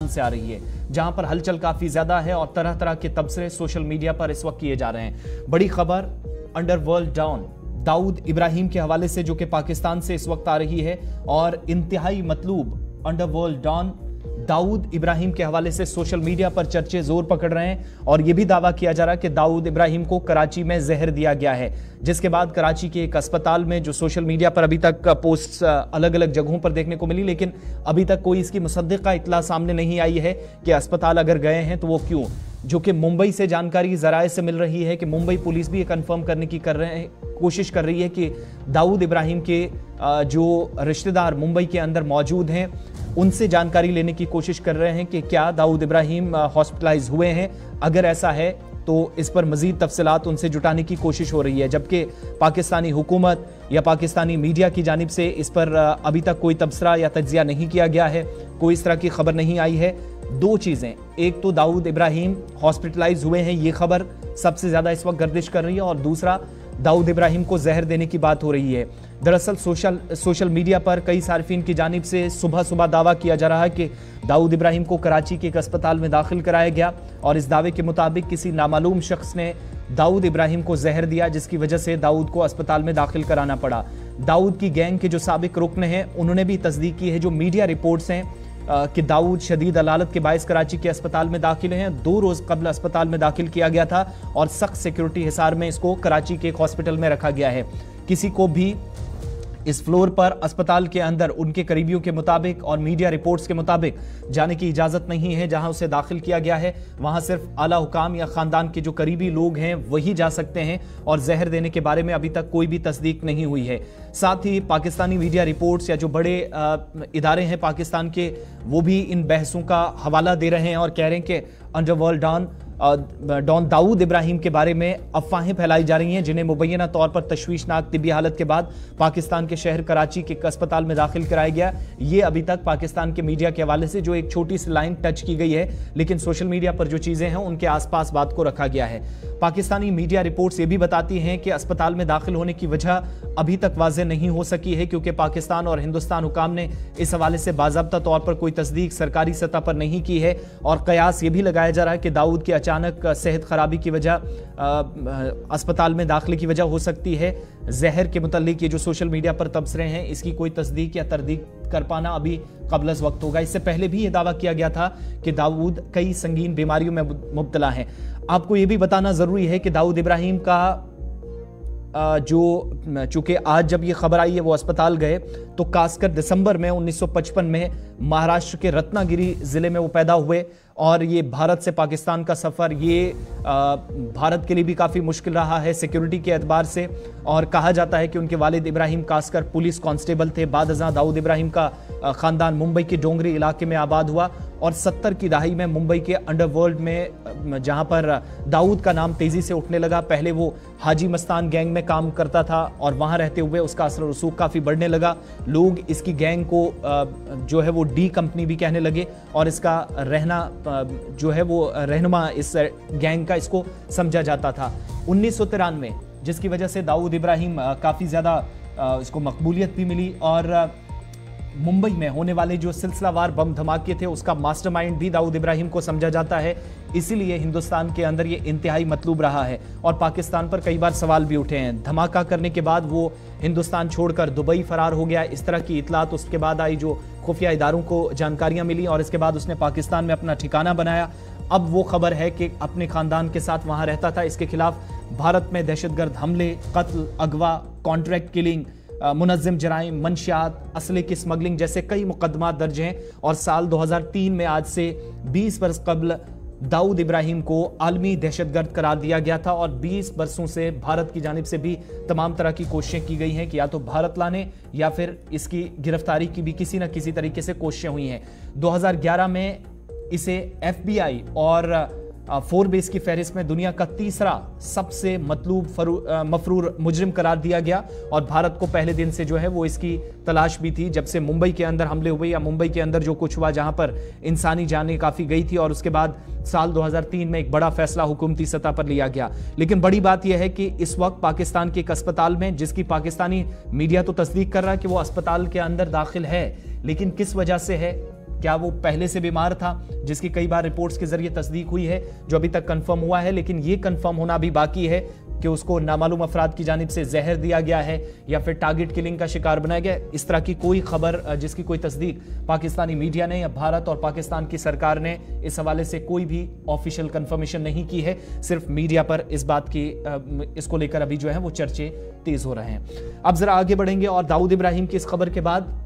से आ रही है, जहां पर हलचल काफी ज्यादा है और तरह तरह के तबसरे सोशल मीडिया पर इस वक्त किए जा रहे हैं। बड़ी खबर अंडरवर्ल्ड डॉन दाऊद इब्राहिम के हवाले से, जो कि पाकिस्तान से इस वक्त आ रही है, और इंतहाई मतलूब अंडरवर्ल्ड डॉन दाऊद इब्राहिम के हवाले से सोशल मीडिया पर चर्चे जोर पकड़ रहे हैं और यह भी दावा किया जा रहा है कि दाऊद इब्राहिम को कराची में जहर दिया गया है, जिसके बाद कराची के एक अस्पताल में, जो सोशल मीडिया पर अभी तक पोस्ट अलग अलग जगहों पर देखने को मिली, लेकिन अभी तक कोई इसकी मुसद्दिका इत्तला सामने नहीं आई है कि अस्पताल अगर गए हैं तो वो क्यों। जो कि मुंबई से जानकारी ज़राए से मिल रही है कि मुंबई पुलिस भी ये कंफर्म करने की कोशिश कर रही है कि दाऊद इब्राहिम के जो रिश्तेदार मुंबई के अंदर मौजूद हैं उनसे जानकारी लेने की कोशिश कर रहे हैं कि क्या दाऊद इब्राहिम हॉस्पिटलाइज हुए हैं। अगर ऐसा है तो इस पर मजीद तफसीलात उनसे जुटाने की कोशिश हो रही है, जबकि पाकिस्तानी हुकूमत या पाकिस्तानी मीडिया की जानिब से इस पर अभी तक कोई तबसरा या तज्जिया नहीं किया गया है, कोई इस तरह की खबर नहीं आई है। दो चीज़ें, एक तो दाऊद इब्राहिम हॉस्पिटलाइज हुए हैं, ये खबर सबसे ज़्यादा इस वक्त गर्दिश कर रही है, और दूसरा दाऊद इब्राहिम को जहर देने की बात हो रही है। दरअसल सोशल मीडिया पर कई सार्फिन की जानिब से सुबह सुबह दावा किया जा रहा है कि दाऊद इब्राहिम को कराची के एक अस्पताल में दाखिल कराया गया और इस दावे के मुताबिक किसी नामालूम शख्स ने दाऊद इब्राहिम को जहर दिया, जिसकी वजह से दाऊद को अस्पताल में दाखिल कराना पड़ा। दाऊद की गैंग के जो साबिक रुकन हैं उन्होंने भी तस्दीक की है जो मीडिया रिपोर्ट्स हैं कि दाऊद शदीद अलालत के बायस कराची के अस्पताल में दाखिल हैं। 2 रोज कबल अस्पताल में दाखिल किया गया था और सख्त सिक्योरिटी हिसार में इसको कराची के एक हॉस्पिटल में रखा गया है। किसी को भी इस फ्लोर पर अस्पताल के अंदर उनके करीबियों के मुताबिक और मीडिया रिपोर्ट्स के मुताबिक जाने की इजाज़त नहीं है। जहां उसे दाखिल किया गया है वहां सिर्फ आला हुकाम या ख़ानदान के जो करीबी लोग हैं वही जा सकते हैं और जहर देने के बारे में अभी तक कोई भी तस्दीक नहीं हुई है। साथ ही पाकिस्तानी मीडिया रिपोर्ट्स या जो बड़े इदारे हैं पाकिस्तान के, वो भी इन बहसों का हवाला दे रहे हैं और कह रहे हैं कि अंडरवर्ल्ड डॉन दाऊद इब्राहिम के बारे में अफवाहें फैलाई जा रही हैं, जिन्हें मुबैना तौर पर तशवीशनाक तिब्बी हालत के बाद पाकिस्तान के शहर कराची के अस्पताल में दाखिल कराया गया। ये अभी तक पाकिस्तान के मीडिया के हवाले से जो एक छोटी सी लाइन टच की गई है, लेकिन सोशल मीडिया पर जो चीज़ें हैं उनके आसपास बात को रखा गया है। पाकिस्तानी मीडिया रिपोर्ट्स ये भी बताती हैं कि अस्पताल में दाखिल होने की वजह अभी तक वाज़ेह नहीं हो सकी है, क्योंकि पाकिस्तान और हिंदुस्तान हुकाम ने इस हवाले से बाज़ाब्ता तौर पर कोई तस्दीक सरकारी सतह पर नहीं की है। और कयास ये भी लगाया जा रहा है कि दाऊद की अचानक सेहत खराबी की वजह अस्पताल में दाखिले की वजह हो सकती है। जहर के मुतालिक ये जो सोशल मीडिया पर तबसरे हैं, इसकी कोई तस्दीक या तरदीक कर पाना अभी कबल अज़ वक्त होगा। इससे पहले भी ये दावा किया गया था कि दाऊद कई संगीन बीमारियों में मुब्तला हैं। आपको ये भी बताना ज़रूरी है कि दाऊद इब्राहिम का चूंकि आज जब ये खबर आई है वो अस्पताल गए, तो खासकर दिसंबर में 1955 में महाराष्ट्र के रत्नागिरी ज़िले में वो पैदा हुए और ये भारत से पाकिस्तान का सफ़र ये भारत के लिए भी काफ़ी मुश्किल रहा है सिक्योरिटी के एतबार से। और कहा जाता है कि उनके वालिद इब्राहिम कास्कर पुलिस कांस्टेबल थे। बाद अज़ां दाऊद इब्राहिम का ख़ानदान मुंबई के डोंगरी इलाके में आबाद हुआ और 70 की दहाई में मुंबई के अंडरवर्ल्ड में, जहां पर दाऊद का नाम तेज़ी से उठने लगा, पहले वो हाजी मस्तान गैंग में काम करता था और वहां रहते हुए उसका असर रसूख काफ़ी बढ़ने लगा। लोग इसकी गैंग को जो है वो डी कंपनी भी कहने लगे और इसका रहना जो है वो रहनुमा इस गैंग का इसको समझा जाता था। 1993 जिसकी वजह से दाऊद इब्राहिम काफ़ी ज़्यादा इसको मकबूलियत भी मिली और मुंबई में होने वाले जो सिलसिलावार बम धमाके थे उसका मास्टरमाइंड भी दाऊद इब्राहिम को समझा जाता है। इसीलिए हिंदुस्तान के अंदर ये इंतहाई मतलूब रहा है और पाकिस्तान पर कई बार सवाल भी उठे हैं। धमाका करने के बाद वो हिंदुस्तान छोड़कर दुबई फरार हो गया, इस तरह की इतलात उसके बाद आई, जो खुफिया इदारों को जानकारियां मिली और इसके बाद उसने पाकिस्तान में अपना ठिकाना बनाया। अब वो खबर है कि अपने खानदान के साथ वहां रहता था। इसके खिलाफ भारत में दहशतगर्द हमले, कत्ल, अगवा, कॉन्ट्रैक्ट किलिंग, मुनज़्ज़म जराइम, मंशियात, असले की स्मगलिंग जैसे कई मुकदमात दर्ज हैं। और साल 2003 में, आज से 20 बरस कबल, दाऊद इब्राहिम को आलमी दहशतगर्द करार दिया गया था और 20 बरसों से भारत की जानिब से भी तमाम तरह की कोशिशें की गई हैं कि या तो भारत लाने या फिर इसकी गिरफ्तारी की भी किसी न किसी तरीके से कोशिशें हुई हैं। 2011 में इसे FBI और फोरबेस की फहरिस्त में दुनिया का तीसरा सबसे मतलूब मफरूर मुजरिम करार दिया गया और भारत को पहले दिन से जो है वो इसकी तलाश भी थी, जब से मुंबई के अंदर हमले हुए या मुंबई के अंदर जो कुछ हुआ जहां पर इंसानी जानें काफ़ी गई थी। और उसके बाद साल 2003 में एक बड़ा फैसला हुकूमती सतह पर लिया गया। लेकिन बड़ी बात यह है कि इस वक्त पाकिस्तान के एक अस्पताल में, जिसकी पाकिस्तानी मीडिया तो तस्दीक कर रहा है कि वो अस्पताल के अंदर दाखिल है, लेकिन किस वजह से है, क्या वो पहले से बीमार था, जिसकी कई बार रिपोर्ट्स के जरिए तस्दीक हुई है, जो अभी तक कंफर्म हुआ है, लेकिन ये कंफर्म होना भी बाकी है कि उसको नामालूम अफराद की जानिब से जहर दिया गया है या फिर टारगेट किलिंग का शिकार बनाया गया। इस तरह की कोई खबर जिसकी कोई तस्दीक पाकिस्तानी मीडिया ने या भारत और पाकिस्तान की सरकार ने इस हवाले से कोई भी ऑफिशियल कंफर्मेशन नहीं की है। सिर्फ मीडिया पर इस बात की इसको लेकर अभी जो है वो चर्चे तेज हो रहे हैं। अब जरा आगे बढ़ेंगे और दाऊद इब्राहिम की इस खबर के बाद